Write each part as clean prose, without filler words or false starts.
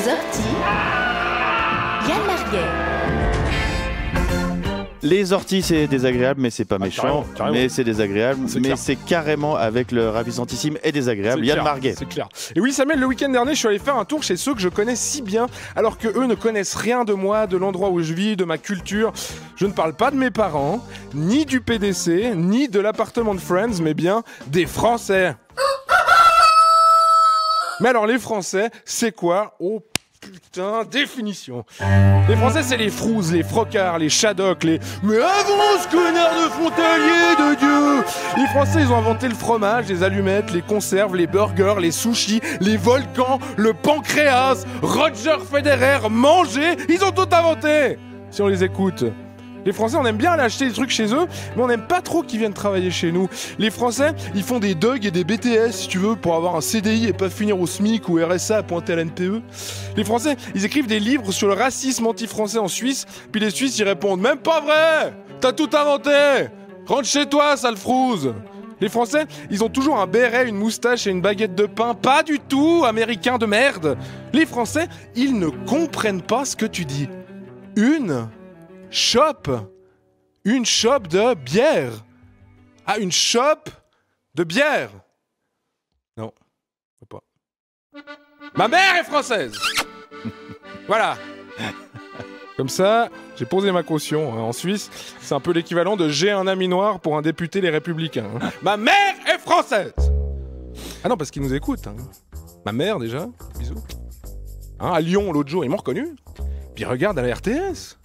orties, Yann Marguet. Les orties, c'est désagréable, mais c'est pas méchant. Carrément. Mais c'est désagréable, C'est mais clair. c'est carrément avec le ravissantissime et désagréable. Yann Marguet. C'est clair. Et oui, Samuel, le week-end dernier, je suis allé faire un tour chez ceux que je connais si bien, alors que eux ne connaissent rien de moi, de l'endroit où je vis, de ma culture. Je ne parle pas de mes parents, ni du PDC, ni de l'appartement de Friends, mais bien des Français. Mais alors, les Français, c'est quoi? Oh putain, définition. Les Français, c'est les frouses, les frocards, les shadocks, les « Mais avance, connard de frontalier de Dieu !» Les Français, ils ont inventé le fromage, les allumettes, les conserves, les burgers, les sushis, les volcans, le pancréas, Roger Federer, manger, ils ont tout inventé. Si on les écoute. Les Français, on aime bien aller acheter des trucs chez eux, mais on n'aime pas trop qu'ils viennent travailler chez nous. Les Français, ils font des DUG et des BTS, si tu veux, pour avoir un CDI et pas finir au SMIC ou RSA à pointer à l'NPE. Les Français, ils écrivent des livres sur le racisme anti-français en Suisse, puis les Suisses, ils répondent « Même pas vrai! T'as tout inventé! Rentre chez toi, sale frouze !» Les Français, ils ont toujours un béret, une moustache et une baguette de pain. Pas du tout, américain de merde. Les Français, ils ne comprennent pas ce que tu dis. Une shop de bière. Ah, une shop de bière. Non, pas. Ma mère est française. Voilà. Comme ça, j'ai posé ma caution. En Suisse, c'est un peu l'équivalent de j'ai un ami noir pour un député les Républicains. Ma mère est française. Ah non, parce qu'ils nous écoutent. Ma mère, déjà. Bisous. À Lyon, l'autre jour, ils m'ont reconnu. Puis regarde à la RTS.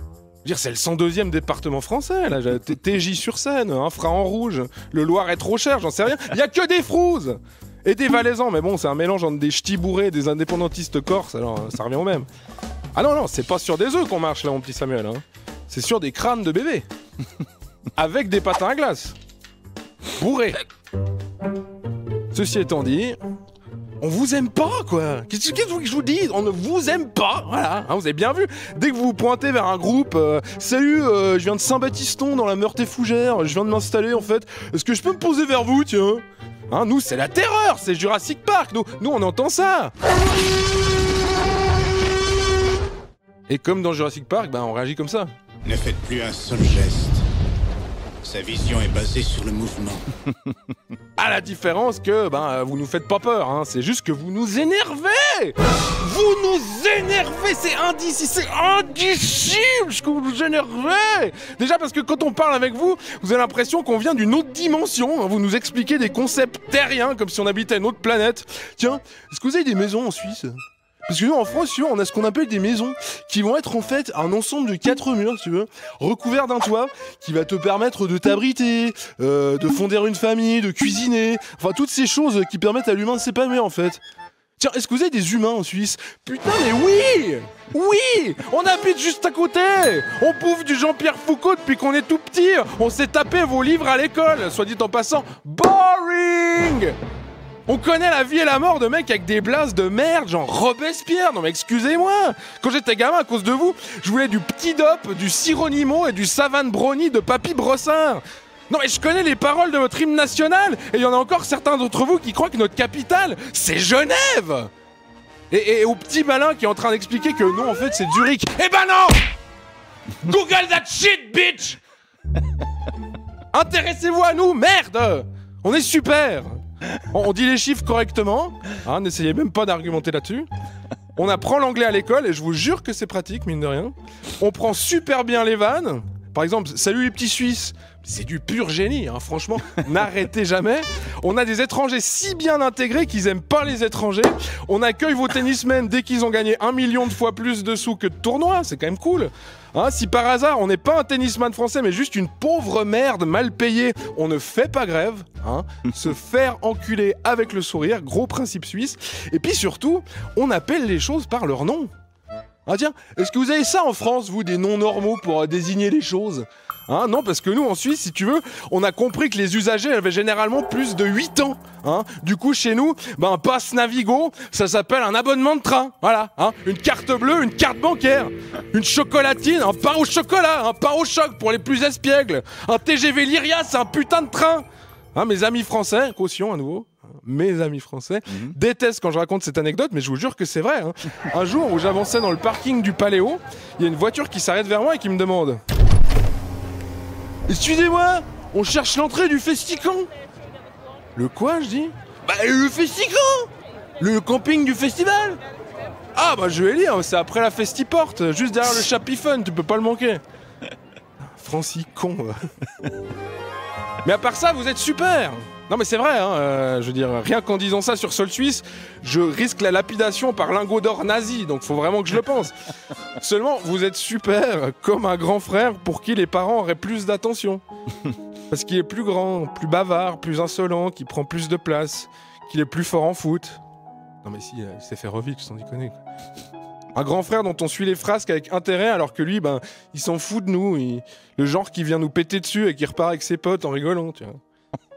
Je veux dire, c'est le 102e département français, là. TJ-sur-Seine, Fra en rouge, le Loir est trop cher, j'en sais rien. Il y a que des frouses et des valaisans, mais bon, c'est un mélange entre des ch'tis bourrés et des indépendantistes corses, alors ça revient au même. Ah non, c'est pas sur des œufs qu'on marche, là, mon petit Samuel. C'est sur des crânes de bébés. Avec des patins à glace. Bourrés. Ceci étant dit... On vous aime pas, quoi. Qu'est-ce que je vous dis? On ne vous aime pas. Voilà, vous avez bien vu. Dès que vous vous pointez vers un groupe, salut, je viens de Saint-Baptiston dans la Meurthe-et-Fougères, je viens de m'installer en fait. Est-ce que je peux me poser vers vous, tiens? Nous, c'est la terreur, c'est Jurassic Park. Nous, on entend ça. Et comme dans Jurassic Park, on réagit comme ça. Ne faites plus un seul geste. Sa vision est basée sur le mouvement. À la différence que, vous nous faites pas peur, c'est juste que vous nous énervez. Vous nous énervez, c'est indicible que vous nous énervez. Déjà parce que quand on parle avec vous, vous avez l'impression qu'on vient d'une autre dimension. Vous nous expliquez des concepts terriens comme si on habitait une autre planète. Tiens, est-ce que vous avez des maisons en Suisse ? Parce que nous, en France, on a ce qu'on appelle des maisons qui vont être en fait un ensemble de 4 murs, si tu veux, recouverts d'un toit qui va te permettre de t'abriter, de fonder une famille, de cuisiner, enfin toutes ces choses qui permettent à l'humain de s'épanouir en fait. Tiens, est-ce que vous avez des humains en Suisse? Putain, mais oui! Oui! On habite juste à côté! On bouffe du Jean-Pierre Foucault depuis qu'on est tout petit! On s'est tapé vos livres à l'école! Soit dit en passant, boring! On connaît la vie et la mort de mecs avec des blases de merde, genre Robespierre. Non mais excusez-moi. Quand j'étais gamin, à cause de vous, je voulais du Petit Dop, du Cironimo et du Savane Brownie de Papy Brossard. Non mais je connais les paroles de votre hymne national et il y en a encore certains d'entre vous qui croient que notre capitale, c'est Genève. Et au petit malin qui est en train d'expliquer que non, en fait, c'est Zurich. Eh ben non. Google that shit, bitch. Intéressez-vous à nous, merde. On est super. On dit les chiffres correctement, n'essayez même pas d'argumenter là-dessus. On apprend l'anglais à l'école et je vous jure que c'est pratique, mine de rien. On prend super bien les vannes. Par exemple, salut les petits Suisses. C'est du pur génie, franchement, n'arrêtez jamais. On a des étrangers si bien intégrés qu'ils aiment pas les étrangers. On accueille vos tennismen dès qu'ils ont gagné 1 million de fois plus de sous que de tournois, c'est quand même cool. Si par hasard on n'est pas un tennisman français mais juste une pauvre merde mal payée, on ne fait pas grève. Se faire enculer avec le sourire, gros principe suisse. Et puis surtout, on appelle les choses par leur nom. Tiens, est-ce que vous avez ça en France, vous, des noms normaux pour désigner les choses? Non, parce que nous, en Suisse, si tu veux, on a compris que les usagers avaient généralement plus de 8 ans. Du coup, chez nous, un pass Navigo, ça s'appelle un abonnement de train. Voilà. Une carte bleue, une carte bancaire. Une chocolatine, un pain au chocolat, un pain au choc pour les plus espiègles. Un TGV Lyria, c'est un putain de train. Mes amis français, caution à nouveau. mes amis français, détestent quand je raconte cette anecdote, mais je vous jure que c'est vrai. Hein. Un jour où j'avançais dans le parking du Paléo, il y a une voiture qui s'arrête vers moi et qui me demande « Excusez-moi, on cherche l'entrée du Festicamp !» Le quoi, je dis ? Bah le Festicamp ! Le camping du festival ! Ah bah je vais lire, c'est après la Festiporte, juste derrière le Chapifun, tu peux pas le manquer. Francis con. Mais à part ça, vous êtes super. Non mais c'est vrai, hein, je veux dire, rien qu'en disant ça sur sol suisse, je risque la lapidation par lingot d'or nazi, donc faut vraiment que je le pense. Seulement, vous êtes super, comme un grand frère pour qui les parents auraient plus d'attention. Parce qu'il est plus grand, plus bavard, plus insolent, qui prend plus de place, qu'il est plus fort en foot. Non mais si, il s'est fait Rovic, sans déconner. Quoi. Un grand frère dont on suit les frasques avec intérêt, alors que lui, ben, il s'en fout de nous. Le genre qui vient nous péter dessus et qui repart avec ses potes en rigolant, tu vois.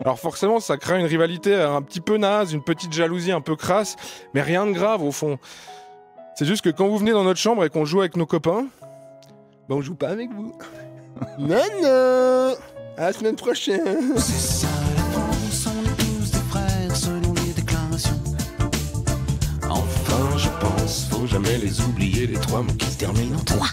Alors forcément, ça crée une rivalité un petit peu naze, une petite jalousie un peu crasse, mais rien de grave au fond. C'est juste que quand vous venez dans notre chambre et qu'on joue avec nos copains, ben on joue pas avec vous. Non, non. À la semaine prochaine. C'est ça la France, on est tous des frères selon les déclarations. Enfin, je pense, faut jamais les oublier, les trois mots qui se terminent en 3.